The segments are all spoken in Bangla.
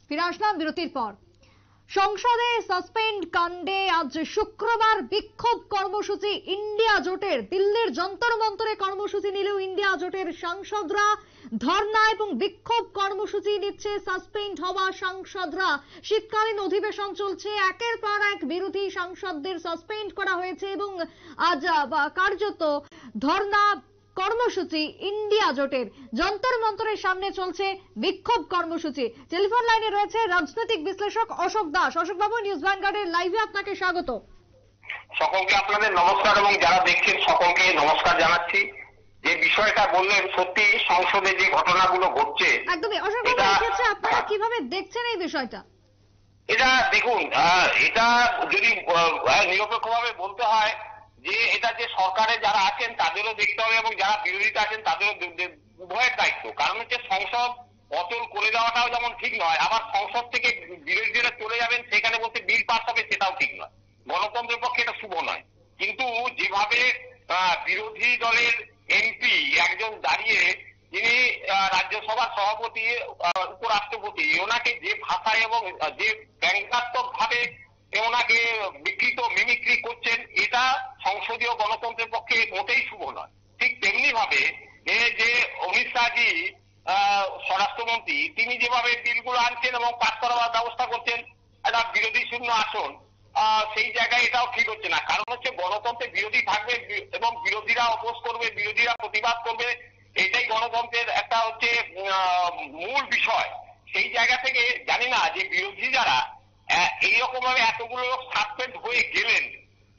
ফিরে আসলাম বিরতির পর। সংসদে সাসপেন্ড কাণ্ডে আজ শুক্রবার বিক্ষোভ কর্মসূচি ইন্ডিয়া জোটের। দিল্লির যন্তর মন্তরে কর্মসূচি নিলেও ইন্ডিয়া জোটের সাংসদরা ধর্ণা এবং বিক্ষোভ কর্মসূচি নিচ্ছে সাসপেন্ড হওয়া সাংসদরা। শীতকালীন অধিবেশন চলছে, একের পর এক বিরোধী সাংসদদের সাসপেন্ড করা হয়েছে এবং আজ কার্যত ধর্ণা কর্মসূচি ইন্ডিয়া জোটের। যন্তর মন্তরের সামনে চলছে বিক্ষোভ কর্মসূচি। টেলিফোন লাইনে রয়েছে রাজনৈতিক বিশ্লেষক অশোক দাস। অশোক বাবু, নিউজ ভ্যানগার্ডের লাইভে আপনাকে স্বাগত। সকলকে আপনাদের নমস্কার এবং যারা দেখছেন সকলকে নমস্কার জানাচ্ছি। যে বিষয়টা বললেন, সত্যি সংসদে যে ঘটনাগুলো ঘটছে একদমই। অশোক বাবু, এক্ষেত্রে আপনারা কিভাবে দেখছেন এই বিষয়টা? এটা দেখুন, এটা যদি নিরপেক্ষভাবে বলতে হয় যে এটা যে সরকারে যারা আছেন তাদেরও দেখতে হবে এবং যারা বিরোধীতে আছেন তাদেরও উভয়ের দায়িত্ব। কারণ হচ্ছে সংসদ অচল করে দেওয়াটাও যেমন ঠিক নয়, আবার সংসদ থেকে বিরোধীরা চলে যাবেন সেখানে বলতে বিল পাস হবে সেটাও ঠিক নয়। গণতন্ত্রের পক্ষে এটা শুভ নয়। কিন্তু যেভাবে বিরোধী দলের এমপি একজন দাঁড়িয়ে, যিনি রাজ্যসভার সভাপতি উপরাষ্ট্রপতি, ওনাকে যে ভাষায় এবং যে ব্যঙ্গাত্মক ভাবে ওনাকে বিকৃত মিমিক্রি করছেন, এটা সংসদীয় গণতন্ত্রের পক্ষে মোটেই শুভ নয়। ঠিক তেমনি ভাবে যে অমিত শাহজি স্বরাষ্ট্রমন্ত্রী, তিনি যেভাবে বিলগুলো আনছেন এবং পাস করার ব্যবস্থা করছেন একটা বিরোধী শূন্য আসন, সেই জায়গায় এটাও ঠিক হচ্ছে না। কারণ হচ্ছে গণতন্ত্রে বিরোধী থাকবে এবং বিরোধীরা অপোজ করবে, বিরোধীরা প্রতিবাদ করবে, এটাই গণতন্ত্রের একটা হচ্ছে মূল বিষয়। সেই জায়গা থেকে জানি না যে বিরোধী যারা এইরকম ভাবে এতগুলো লোক সাসপেন্ড হয়ে গেলেন,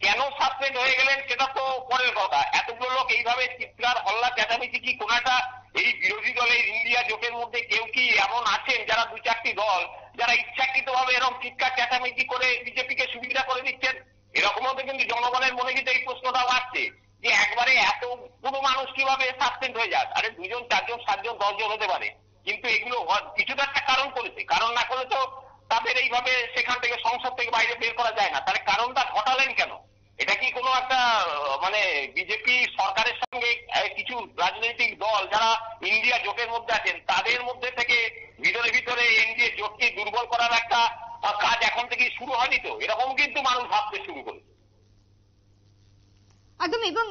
কেন সাসপেন্ড হয়ে গেলেন সেটা তো পরের কথা। এতগুলো লোক এইভাবে চিৎকার হল্লা চেঁচামেচি কি কোন একটা এই বিরোধী দলের ইন্ডিয়া জোটের মধ্যে কেউ কি এমন আছেন যারা দু চারটি দল যারা ইচ্ছাকৃত ভাবে এরকম চিৎকার চেঁচামেচি করে বিজেপিকে সুবিধা করে দিচ্ছেন? এরকমও তো কিন্তু জনগণের মনে কিন্তু এই প্রশ্নটা আসছে যে একবারে এত কোনো মানুষ কিভাবে সাসপেন্ড হয়ে যাক? আরে 2 জন 4 জন 7 জন 10 জন হতে পারে, কিন্তু এগুলো কিছু তো একটা কারণ করেছে। কারণ না করে তো তাদের এইভাবে সেখান থেকে সংসদ থেকে বাইরে বের করা যায় না। তাহলে কারণটা ঘটালেন কেন? এটা কি কোনো একটা মানে বিজেপি সরকারের সঙ্গে কিছু রাজনৈতিক দল যারা ইন্ডিয়া জোটের মধ্যে আছেন তাদের মধ্যে থেকে ভিতরে ভিতরে এনডিএ জোটকে দুর্বল করার একটা কাজ এখন থেকে শুরু হয়নি তো? এরকম কিন্তু মানুষ ভাবতে শুরু করেছে একদম। এবং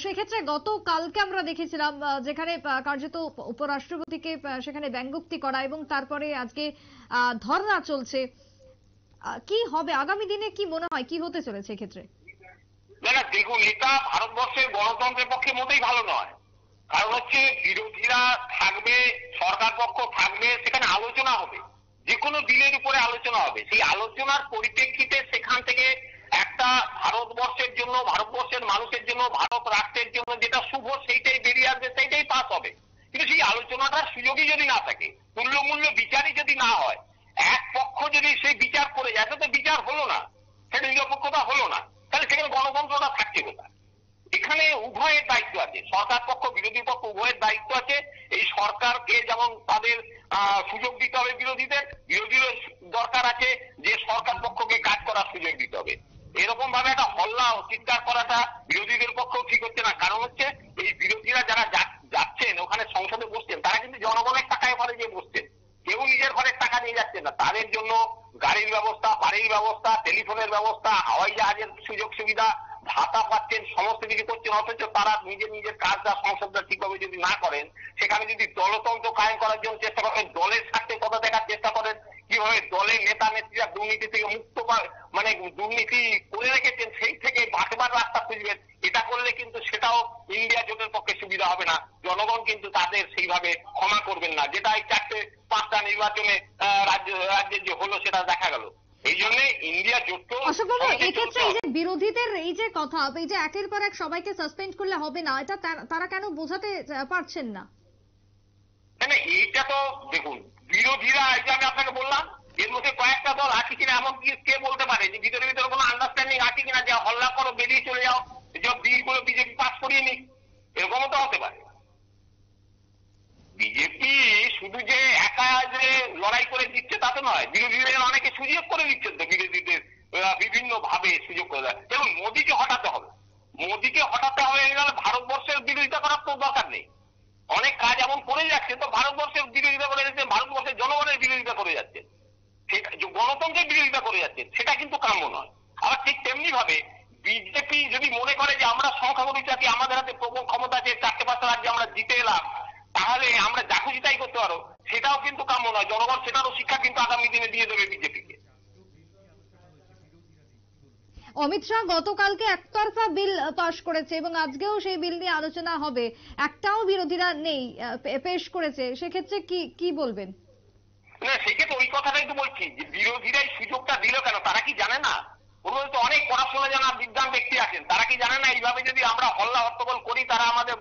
সেক্ষেত্রে গতকালকে আমরা দেখেছিলাম যেখানে কার্যত উপরাষ্ট্রপতিকে সেখানে ব্যঙ্গোক্তি করা এবং তারপরে আজকে ধর্ণা চলছে। কি হবে আগামী দিনে, কি মনে হয় কি হতে চলেছে এক্ষেত্রে? না দেখুন, এটা ভারতবর্ষের গণতন্ত্রের পক্ষে মোটেই ভালো নয়। কারণ হচ্ছে বিরোধীরা থাকবে, সরকার পক্ষ থাকবে, সেখানে আলোচনা হবে, যে কোনো বিলের উপরে আলোচনা হবে। সেই আলোচনার পরিপ্রেক্ষিতে সেখান থেকে একটা ভারতবর্ষের জন্য, ভারতবর্ষের মানুষের জন্য, ভারত রাষ্ট্রের জন্য যেটা শুভ সেইটাই বেরিয়ে আসবে, সেইটাই পাস হবে। কিন্তু সেই আলোচনাটার সুযোগই যদি না থাকে, তুল্যমূল্য বিচারই যদি না হয়, এক পক্ষ যদি সেই বিচার করে যায়, তো বিচার হলো না, সেটা নিরপেক্ষতা হলো না, তাহলে সেখানে গণতন্ত্রটা থাকছে কোথায়? এখানে উভয়ের দায়িত্ব আছে, সরকার পক্ষ বিরোধী পক্ষ উভয়ের দায়িত্ব আছে। এই সরকারকে যেমন তাদের সুযোগ দিতে হবে, বিরোধীদের দরকার আছে যে সরকার পক্ষকে কাজ করার সুযোগ দিতে হবে। এরকম ভাবে একটা হল্লা ও চিৎকার করাটা বিরোধীদের পক্ষেও ঠিক হচ্ছে না। কারণ হচ্ছে এই বিরোধীরা যারা যাচ্ছেন ওখানে সংসদে বসছেন, তারা কিন্তু জনগণের টাকায় ঘরে গিয়ে বসছেন, কেউ নিজের ঘরের টাকা নিয়ে যাচ্ছেন না। তাদের জন্য গাড়ির ব্যবস্থা, বাড়ির ব্যবস্থা, টেলিফোনের ব্যবস্থা, হাওয়াই জাহাজের সুযোগ সুবিধা, ভাতা পাচ্ছেন, সমস্ত কিছু করছেন। অথচ তারা নিজের কাজটা সংসদটা ঠিকভাবে যদি না করেন, সেখানে যদি দলতন্ত্র কায়েম করার জন্য চেষ্টা করেন, দলের স্বার্থে কথা দেখার চেষ্টা করেন, কিভাবে দলের নেতা নেত্রীরা দুর্নীতি থেকে মুক্ত মানে দুর্নীতি করে রেখেছেন সেই থেকে বাঁচবার রাস্তা খুঁজবেন, এটা করলে কিন্তু সেটাও ইন্ডিয়া জোটের পক্ষে সুবিধা হবে না। জনগণ কিন্তু তাদের সেইভাবে ক্ষমা করবেন না, যেটা এই 4-5টা নির্বাচনে রাজ্যের যে হলো সেটা দেখা গেল। এই জন্য ইন্ডিয়া জোট। এক্ষেত্রে এই যে বিরোধীদের এই যে কথা, এই যে একের পর এক সবাইকে সাসপেন্ড করলে হবে না, এটা তারা কেন বোঝাতে পারছেন না? এইটা তো দেখুন, বিরোধীরা এই যে আমি আপনাকে বললাম, এর মধ্যে কয়েকটা দল আছে কিনা এমন কে বলতে পারে যে ভিতরে ভিতরে কোনো আন্ডারস্ট্যান্ডিং আছে কিনা যে হল্লা করো, বেরিয়ে চলে যাও, সব বিলগুলো বিজেপি পাস করিয়ে নিক, এরকমও তো হতে পারে। বিজেপি শুধু যে একা যে লড়াই করে দিচ্ছে তা তো নয়, বিরোধীদের অনেকে সুযোগ করে দিচ্ছেন তো, বিরোধীদের বিভিন্ন ভাবে সুযোগ করে দেয়। এবং মোদীকে হটাতে হবে, ভারতবর্ষের বিরোধিতা করার তো দরকার নেই। অনেক কাজ এমন করে যাচ্ছে তো ভারতবর্ষের বিরোধিতা করে যাচ্ছে, ভারতবর্ষের জনগণের বিরোধিতা করে যাচ্ছে। সেটা যে গণতন্ত্রের বিরোধিতা করে যাচ্ছেন, সেটা কিন্তু কাম্য নয়। আবার ঠিক তেমনি ভাবে বিজেপি যদি মনে করে যে আমরা সংখ্যাগরিষ্ঠ জাতি, আমাদের হাতে প্রবল ক্ষমতা আছে, 4-5টা রাজ্যে আমরা জিতে এলাম, তাহলে আমরা যা খুশি তাই করতে পারো, সেটাও কিন্তু কাম্য নয়। জনগণ সেটারও শিক্ষা কিন্তু আগামী দিনে দিয়ে দেবে বিজেপিকে। অমিত শাহ গতকালকে একতরফা বিল পাশ করেছে এবং আজকেও সেই বিল নিয়ে আলোচনা হবে, একটাও বিরোধীরা নেই পেশ করেছে, সেক্ষেত্রে কি বলবেন? না, সেক্ষেত্রে ওই কথাটাই তো বলছি যে বিরোধীরাই সুযোগটা দিল কেন? তারা কি জানে না? ওর তো অনেক পড়াশোনা জানা বিদ্বান ব্যক্তি আছেন, তারা কি জানে না এইভাবে যদি আমরা হল্লা হট্টগোল করি, তারা আমাদের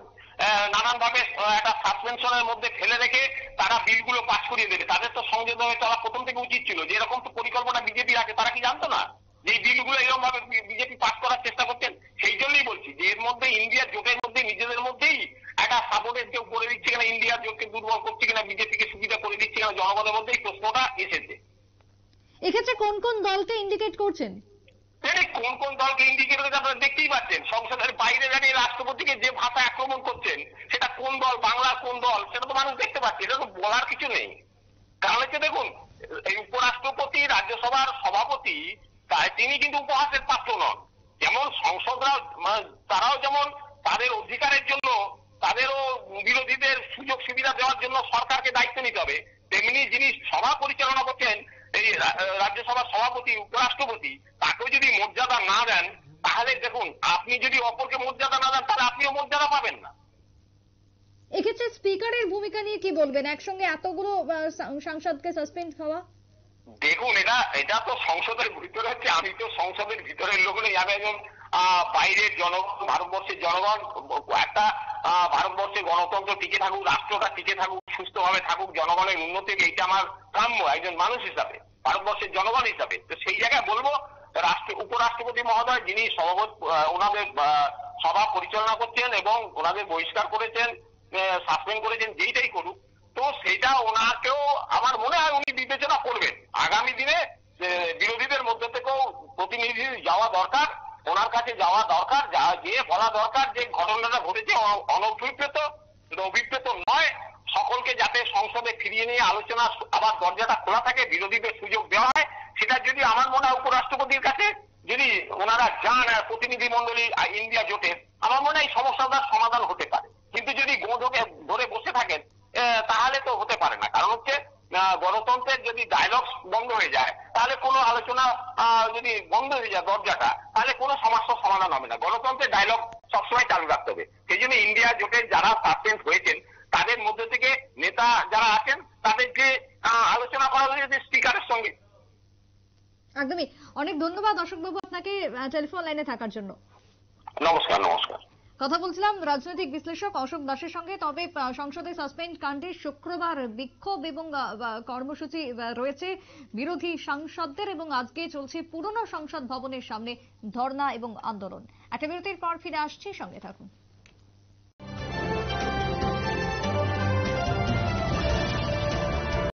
নানান ভাবে একটা সাসপেনশনের মধ্যে ফেলে রেখে তারা বিলগুলো পাস করিয়ে দেবে। তাদের তো সংযত চলা প্রথম থেকে উচিত ছিল। যে এরকম তো পরিকল্পনা বিজেপির আছে, তারা কি জানতো না যে এই বিলগুলো এরকম ভাবে বিজেপি পাস করার চেষ্টা করছেন? সেই জন্যই বলছি যে এর মধ্যে ইন্ডিয়া জোটের মধ্যে নিজেদের মধ্যেই একটা সাপোর্টের কেউ করে দিচ্ছে কিনা, ইন্ডিয়া জোটকে দুর্বল করছে কিনা, বিজেপিকে সুবিধা করে দিচ্ছে কিনা, জনগণের মধ্যে এই প্রশ্নটা এসেছে। এক্ষেত্রে কোন কোন দলকে ইন্ডিকেট করছেন? কোন কোন দলকে ইন্ডিকেট করে আপনারা দেখতেই পাচ্ছেন। সংসদের বাইরে দাঁড়িয়ে রাষ্ট্রপতিকে যে ভাষা আক্রমণ করছেন, সেটা কোন দল, বাংলার কোন দল, সেটা তো মানুষ দেখতে পাচ্ছে। এটা তো বলার কিছু নেই। কারণ হচ্ছে দেখুন, এই উপরাষ্ট্রপতি, রাজ্যসভার সভাপতি, তিনি কিন্তু উপহাসের পাত্র নন। যেমন সংসদরাও তারাও যেমন তাদের অধিকারের জন্য তাদেরও বিরোধীদের সুযোগ সুবিধা দেওয়ার জন্য সরকারকে দায়িত্ব নিতে হবে, তেমনি যিনি সভা পরিচালনা করছেন এই রাজ্যসভার সভাপতি, উপরাষ্ট্রপতি, তাকেও যদি মর্যাদা না দেন, তাহলে দেখুন, আপনি যদি অপরকে মর্যাদা না দেন, তাহলে আপনিও মর্যাদা পাবেন না। এক্ষেত্রে স্পিকারের ভূমিকা নিয়ে কি বলবেন, একসঙ্গে এতগুলো সাংসদকে সাসপেন্ড হওয়া? দেখুন, এটা তো সংসদের ভিতরে হচ্ছে। আমি তো সংসদের ভিতরের লোক নই, আমি একজন বাইরের জনগণ, ভারতবর্ষের জনগণ। একটা ভারতবর্ষে গণতন্ত্র টিকে থাকুক, রাষ্ট্রটা টিকে থাকুক, সুস্থভাবে থাকুক, জনগণের উন্নতি, এইটা আমার কাম্য একজন মানুষ হিসাবে, ভারতবর্ষের জনগণ হিসাবে। তো সেই জায়গায় বলবো, উপরাষ্ট্রপতি মহোদয় যিনি ওনাদের সভা পরিচালনা করছেন এবং ওনাদের বহিষ্কার করেছেন, সাসপেন্ড করেছেন, যেইটাই করুক, তো সেটা ওনাকেও আমার মনে হয় উনি বিবেচনা করবেন। আগামী দিনে বিরোধীদের মধ্যে থেকেও প্রতিনিধি যাওয়া দরকার, ওনার কাছে যাওয়া দরকার, গিয়ে বলা দরকার যে ঘটনাটা ঘটেছে অভিপ্রেত নয়, সকলকে যাতে সংসদে ফিরিয়ে নিয়ে আলোচনা আবার দরজাটা খোলা থাকে, বিরোধীদের সুযোগ দেওয়া হয়। সেটা যদি আমার মনে হয় উপরাষ্ট্রপতির কাছে যদি ওনারা যান, প্রতিনিধি মন্ডলী ইন্ডিয়া জোটের, আমার মনে হয় এই সমস্যাটার সমাধান হতে পারে। কিন্তু যদি গোঁধকে ধরে বসে থাকেন, তাহলে তো হতে পারে না। কারণ হচ্ছে গণতন্ত্রের যদি ডায়লগ বন্ধ হয়ে যায়, তাহলে কোনো আলোচনা যদি বন্ধ হয়ে যায় দরজাটা, তাহলে কোনো সমস্যার সমাধান হবে না। গণতন্ত্রের ডায়লগ সবসময় চালু রাখতে হবে। সেই জন্য ইন্ডিয়া জোটের যারা সাসপেন্ড হয়েছেন, তাদের মধ্যে থেকে নেতা যারা আছেন, তাদেরকে আলোচনা করা হয়েছে স্পিকারের সঙ্গে। একদমই। অনেক ধন্যবাদ অশোক বাবু আপনাকে টেলিফোন লাইনে থাকার জন্য। নমস্কার। নমস্কার। কথা বলছিলাম রাজনৈতিক বিশ্লেষক অশোক দাসের সঙ্গে। তবে সংসদে সাসপেন্ড কাণ্ডে শুক্রবার বিক্ষোভ এবং কর্মসূচি রয়েছে বিরোধী সাংসদদের এবং আজকে চলছে পুরনো সংসদ ভবনের সামনে ধর্ণা এবং আন্দোলন। একটা বিরতির পর ফিরে আসছি, সঙ্গে থাকুন।